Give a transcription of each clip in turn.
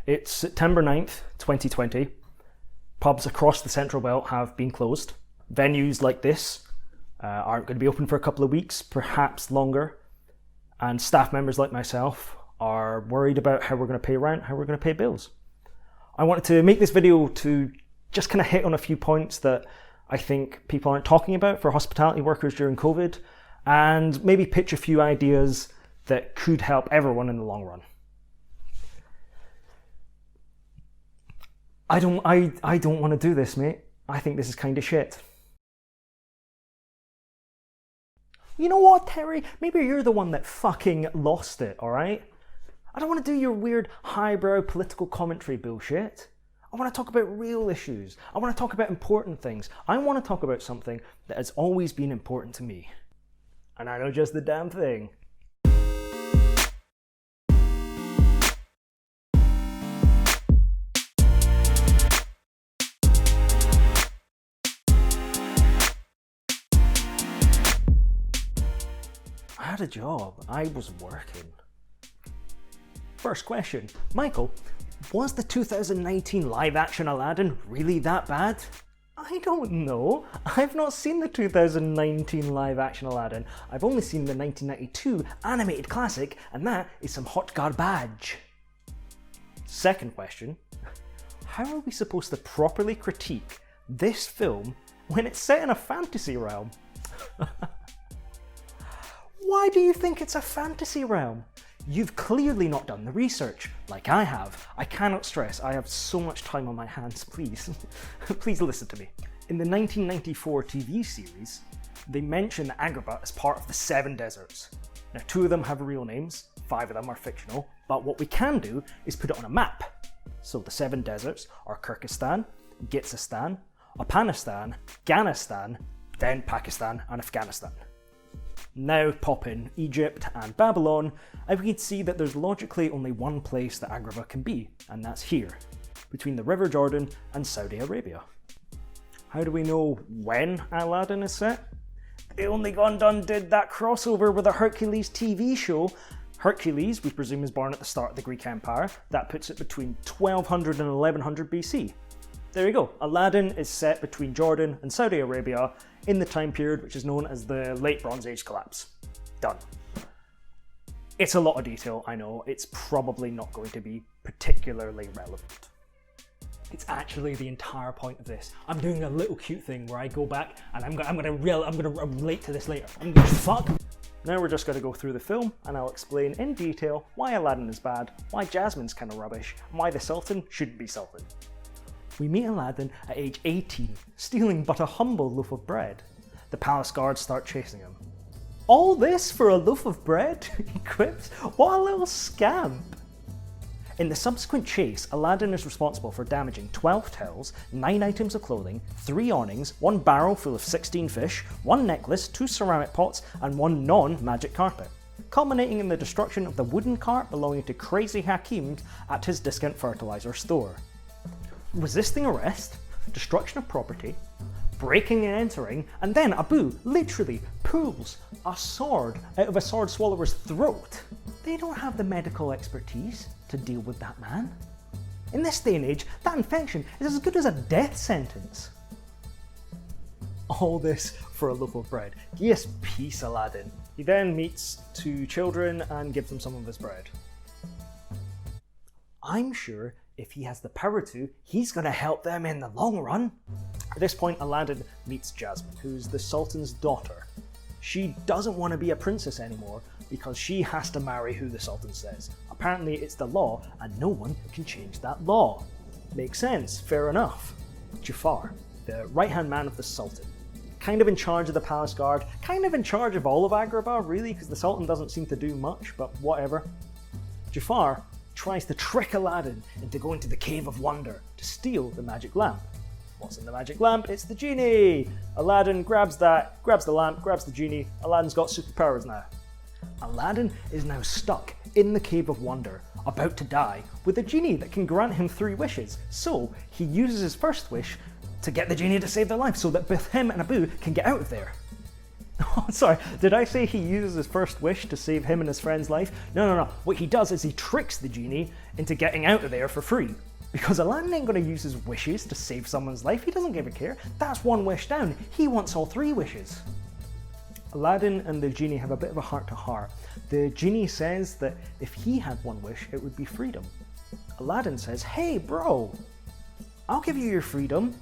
It's September 9th, 2020. Pubs across the Central Belt have been closed. Venues like this aren't going to be open for a couple of weeks, perhaps longer. And staff members like myself are worried about how we're going to pay rent, how we're going to pay bills. I wanted to make this video to just kind of hit on a few points that I think people aren't talking about for hospitality workers during COVID, and maybe pitch a few ideas that could help everyone in the long run. I don't want to do this, mate. I think this is kind of shit. You know what, Terry? Maybe you're the one that fucking lost it, alright? I don't want to do your weird highbrow political commentary bullshit. I want to talk about real issues. I want to talk about important things. I want to talk about something that has always been important to me. And I know just the damn thing. I had a job. I was working. First question. Michael, was the 2019 live-action Aladdin really that bad? I don't know. I've not seen the 2019 live-action Aladdin. I've only seen the 1992 animated classic, and that is some hot garbage. Second question. How are we supposed to properly critique this film when it's set in a fantasy realm? Why do you think it's a fantasy realm? You've clearly not done the research, like I have. I cannot stress, I have so much time on my hands, please. Please listen to me. In the 1994 TV series, they mention Agrabah as part of the 7 deserts. Now, 2 of them have real names, 5 of them are fictional, but what we can do is put it on a map. So the 7 deserts are Kyrgyzstan, Gitsistan, Apanistan, Ghanistan, then Pakistan and Afghanistan. Now pop in Egypt and Babylon, and we can see that there's logically only one place that Agrabah can be, and that's here, between the River Jordan and Saudi Arabia. How do we know when Aladdin is set? They only gone done did that crossover with a Hercules TV show. Hercules, we presume, is born at the start of the Greek Empire. That puts it between 1200 and 1100 BC. There you go. Aladdin is set between Jordan and Saudi Arabia in the time period which is known as the Late Bronze Age collapse. Done. It's a lot of detail, I know. It's probably not going to be particularly relevant. It's actually the entire point of this. I'm doing a little cute thing where I go back and I'm gonna relate to this later. I'm gonna fuck. Now we're just going to go through the film and I'll explain in detail why Aladdin is bad, why Jasmine's kind of rubbish, and why the Sultan shouldn't be Sultan. We meet Aladdin at age 18, stealing but a humble loaf of bread. The palace guards start chasing him. All this for a loaf of bread? He quips. What a little scamp! In the subsequent chase, Aladdin is responsible for damaging 12 towels, 9 items of clothing, 3 awnings, 1 barrel full of 16 fish, 1 necklace, 2 ceramic pots, and 1 non-magic carpet, culminating in the destruction of the wooden cart belonging to Crazy Hakim at his discount fertilizer store. Resisting arrest, destruction of property, breaking and entering, and then Abu literally pulls a sword out of a sword swallower's throat. They don't have the medical expertise to deal with that man. In this day and age, that infection is as good as a death sentence. All this for a loaf of bread. Yes, peace, Aladdin. He then meets 2 children and gives them some of his bread. I'm sure if he has the power to, he's going to help them in the long run. At this point, Aladdin meets Jasmine, who's the Sultan's daughter. She doesn't want to be a princess anymore because she has to marry who the Sultan says. Apparently it's the law and no one can change that law. Makes sense, fair enough. Jafar, the right-hand man of the Sultan, kind of in charge of the palace guard, kind of in charge of all of Agrabah really, because the Sultan doesn't seem to do much, but whatever. Jafar tries to trick Aladdin into going to the Cave of Wonder to steal the magic lamp. What's in the magic lamp? It's the genie! Aladdin grabs that, grabs the lamp, grabs the genie. Aladdin's got superpowers now. Aladdin is now stuck in the Cave of Wonder, about to die, with a genie that can grant him 3 wishes. So he uses his first wish to get the genie to save their life so that both him and Abu can get out of there. Oh, sorry, did I say he uses his first wish to save him and his friend's life? No. What he does is he tricks the genie into getting out of there for free. Because Aladdin ain't gonna use his wishes to save someone's life, he doesn't give a care. That's one wish down, he wants all 3 wishes. Aladdin and the genie have a bit of a heart-to-heart. The genie says that if he had one wish, it would be freedom. Aladdin says, hey bro, I'll give you your freedom.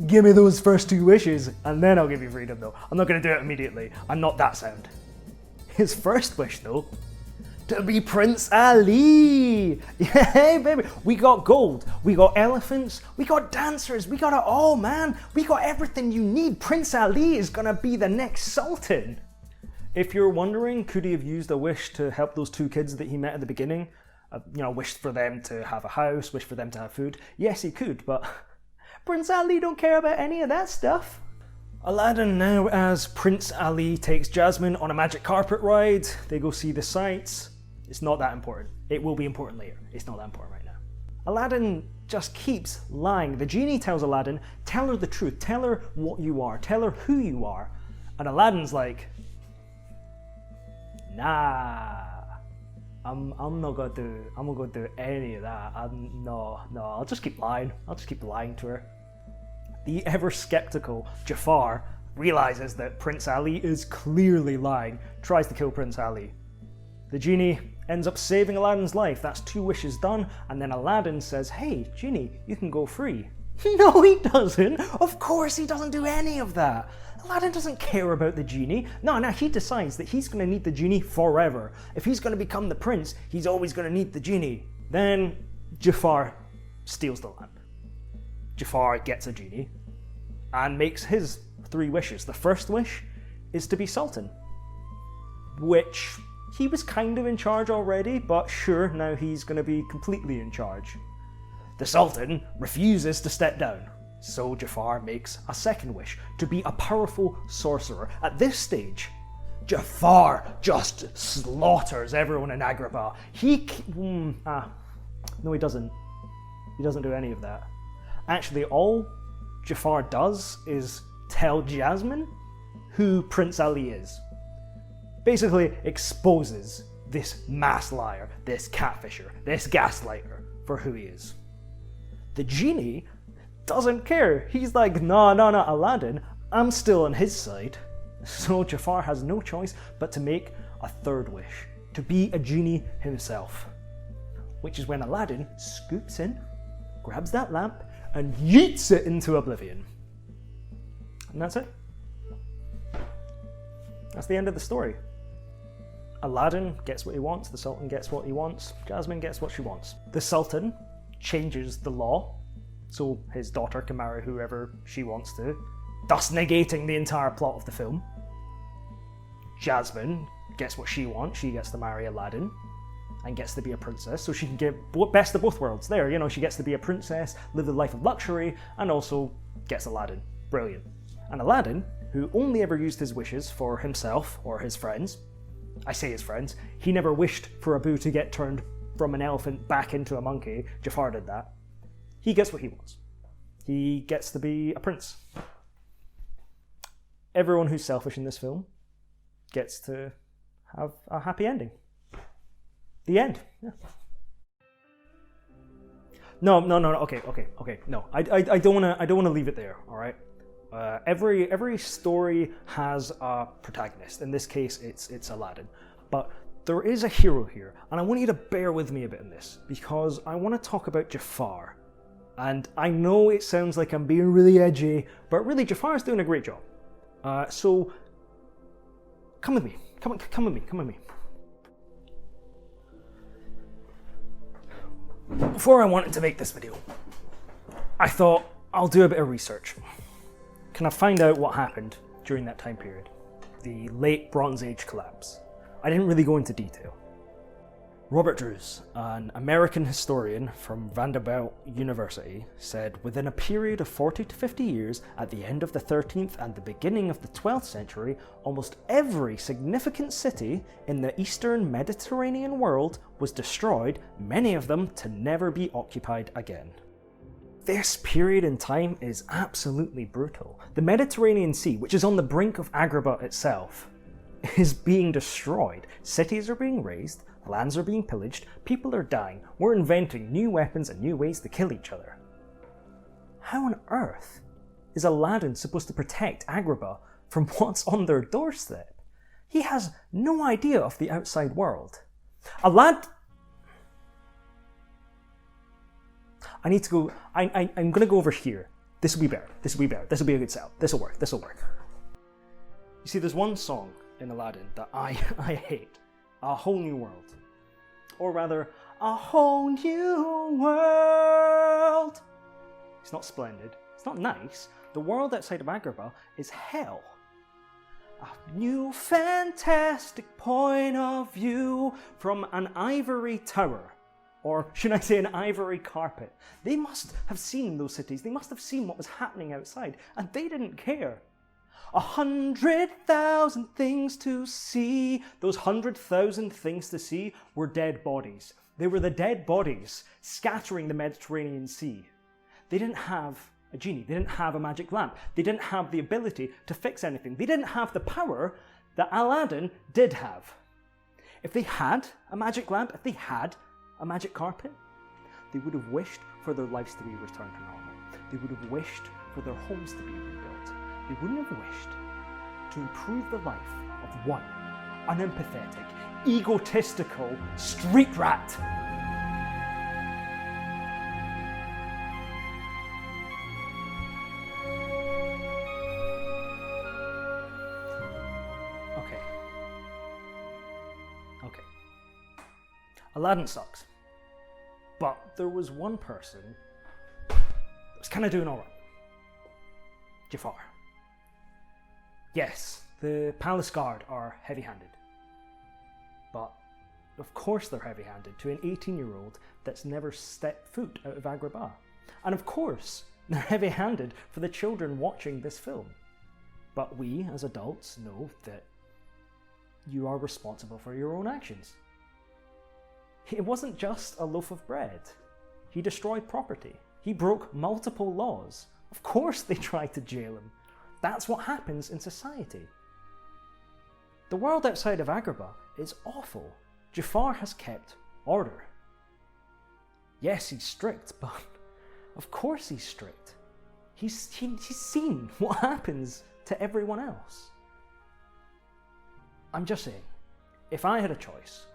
Give me those first 2 wishes, and then I'll give you freedom though. I'm not gonna do it immediately, I'm not that sound. His first wish though, to be Prince Ali! Yeah, baby! We got gold, we got elephants, we got dancers, we got it all, man! We got everything you need! Prince Ali is gonna be the next Sultan! If you're wondering, could he have used a wish to help those 2 kids that he met at the beginning? Wished for them to have a house, wished for them to have food? Yes, he could, but Prince Ali don't care about any of that stuff. Aladdin now, as Prince Ali takes Jasmine on a magic carpet ride, they go see the sights. It's not that important. It will be important later. It's not that important right now. Aladdin just keeps lying. The genie tells Aladdin, tell her the truth, tell her what you are, tell her who you are. And Aladdin's like, nah, I'm not gonna do any of that. No, I'll just keep lying. I'll just keep lying to her. The ever-skeptical Jafar realizes that Prince Ali is clearly lying, tries to kill Prince Ali. The genie ends up saving Aladdin's life. That's 2 wishes done, and then Aladdin says, hey, genie, you can go free. No, he doesn't. Of course he doesn't do any of that. Aladdin doesn't care about the genie. No, he decides that he's going to need the genie forever. If he's going to become the prince, he's always going to need the genie. Then Jafar steals the lamp. Jafar gets a genie and makes his 3 wishes. The first wish is to be Sultan, which he was kind of in charge already, but sure, now he's going to be completely in charge. The Sultan refuses to step down, so Jafar makes a second wish, to be a powerful sorcerer. At this stage, Jafar just slaughters everyone in Agrabah. No, he doesn't. He doesn't do any of that. Actually, all Jafar does is tell Jasmine who Prince Ali is. Basically exposes this mass liar, this catfisher, this gaslighter for who he is. The genie doesn't care. He's like, no, Aladdin, I'm still on his side. So Jafar has no choice but to make a third wish, to be a genie himself. Which is when Aladdin scoops in, grabs that lamp, and yeets it into oblivion. And that's it. That's the end of the story. Aladdin gets what he wants, the Sultan gets what he wants, Jasmine gets what she wants. The Sultan changes the law, so his daughter can marry whoever she wants to, thus negating the entire plot of the film. Jasmine gets what she wants, she gets to marry Aladdin, and gets to be a princess, so she can get best of both worlds there. She gets to be a princess, live a life of luxury, and also gets Aladdin. Brilliant. And Aladdin, who only ever used his wishes for himself or his friends, I say his friends, he never wished for Abu to get turned from an elephant back into a monkey. Jafar did that. He gets what he wants. He gets to be a prince. Everyone who's selfish in this film gets to have a happy ending. The end. Yeah. No. Okay. No, I don't want to leave it there. All right. Every story has a protagonist. In this case, it's Aladdin. But there is a hero here, and I want you to bear with me a bit in this because I want to talk about Jafar. And I know it sounds like I'm being really edgy, but really Jafar's doing a great job. So come with me. Come with me. Before I wanted to make this video, I thought I'll do a bit of research. Can I find out what happened during that time period? The late Bronze Age collapse. I didn't really go into detail. Robert Drews, an American historian from Vanderbilt University, said within a period of 40 to 50 years, at the end of the 13th and the beginning of the 12th century, almost every significant city in the eastern Mediterranean world was destroyed, many of them to never be occupied again. this period in time is absolutely brutal. The Mediterranean Sea, which is on the brink of Agrabah itself, is being destroyed. Cities are being razed, lands are being pillaged, people are dying. We're inventing new weapons and new ways to kill each other. How on earth is Aladdin supposed to protect Agrabah from what's on their doorstep? He has no idea of the outside world. I need to go. I'm going to go over here. This will be better. This will be better. This will be a good setup. This will work. This will work. You see, there's one song in Aladdin that I hate. A Whole New World. Or rather, A Whole New World. It's not splendid. It's not nice. The world outside of Agrabah is hell. A new fantastic point of view from an ivory tower. Or should I say an ivory carpet. They must have seen those cities. They must have seen what was happening outside. And they didn't care. 100,000 things to see. Those 100,000 things to see were dead bodies. They were the dead bodies scattering the Mediterranean Sea. They didn't have a genie. They didn't have a magic lamp. They didn't have the ability to fix anything. They didn't have the power that Aladdin did have. If they had a magic lamp, if they had a magic carpet, they would have wished for their lives to be returned to normal. They would have wished for their homes to be rebuilt. They wouldn't have wished to improve the life of one unempathetic, egotistical street rat. Okay. Aladdin sucks. But there was one person that was kind of doing alright. Jafar. Yes, the palace guard are heavy-handed. But of course they're heavy-handed to an 18-year-old that's never stepped foot out of Agrabah. And of course they're heavy-handed for the children watching this film. But we, as adults, know that you are responsible for your own actions. It wasn't just a loaf of bread. He destroyed property. He broke multiple laws. Of course they tried to jail him. That's what happens in society. The world outside of Agrabah is awful. Jafar has kept order. Yes, he's strict, but of course he's strict. He's seen what happens to everyone else. I'm just saying, if I had a choice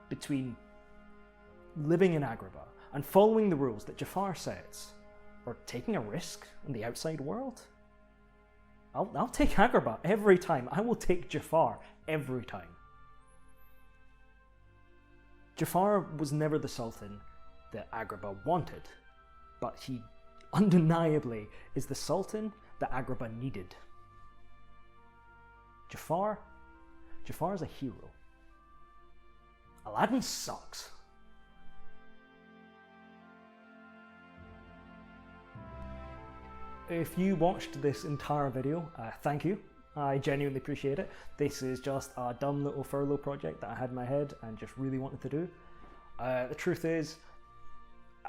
between living in Agrabah and following the rules that Jafar sets, or taking a risk in the outside world, I'll take Agrabah every time. I will take Jafar every time. Jafar was never the sultan that Agrabah wanted, but he undeniably is the sultan that Agrabah needed. Jafar is a hero. Aladdin sucks. If you watched this entire video, thank you. I genuinely appreciate it. This is just a dumb little furlough project that I had in my head and just really wanted to do. The truth is,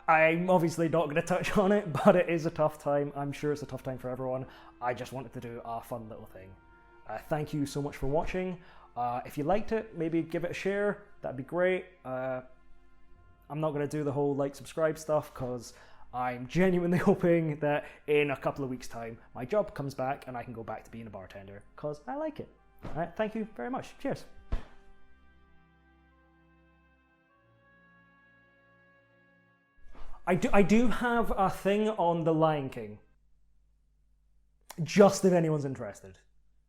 I'm obviously not going to touch on it, but it is a tough time. I'm sure it's a tough time for everyone. I just wanted to do a fun little thing. Thank you so much for watching. If you liked it, maybe give it a share. That'd be great. I'm not going to do the whole like, subscribe stuff because I'm genuinely hoping that in a couple of weeks' time, my job comes back and I can go back to being a bartender because I like it. All right, thank you very much. Cheers. I do have a thing on The Lion King, just if anyone's interested.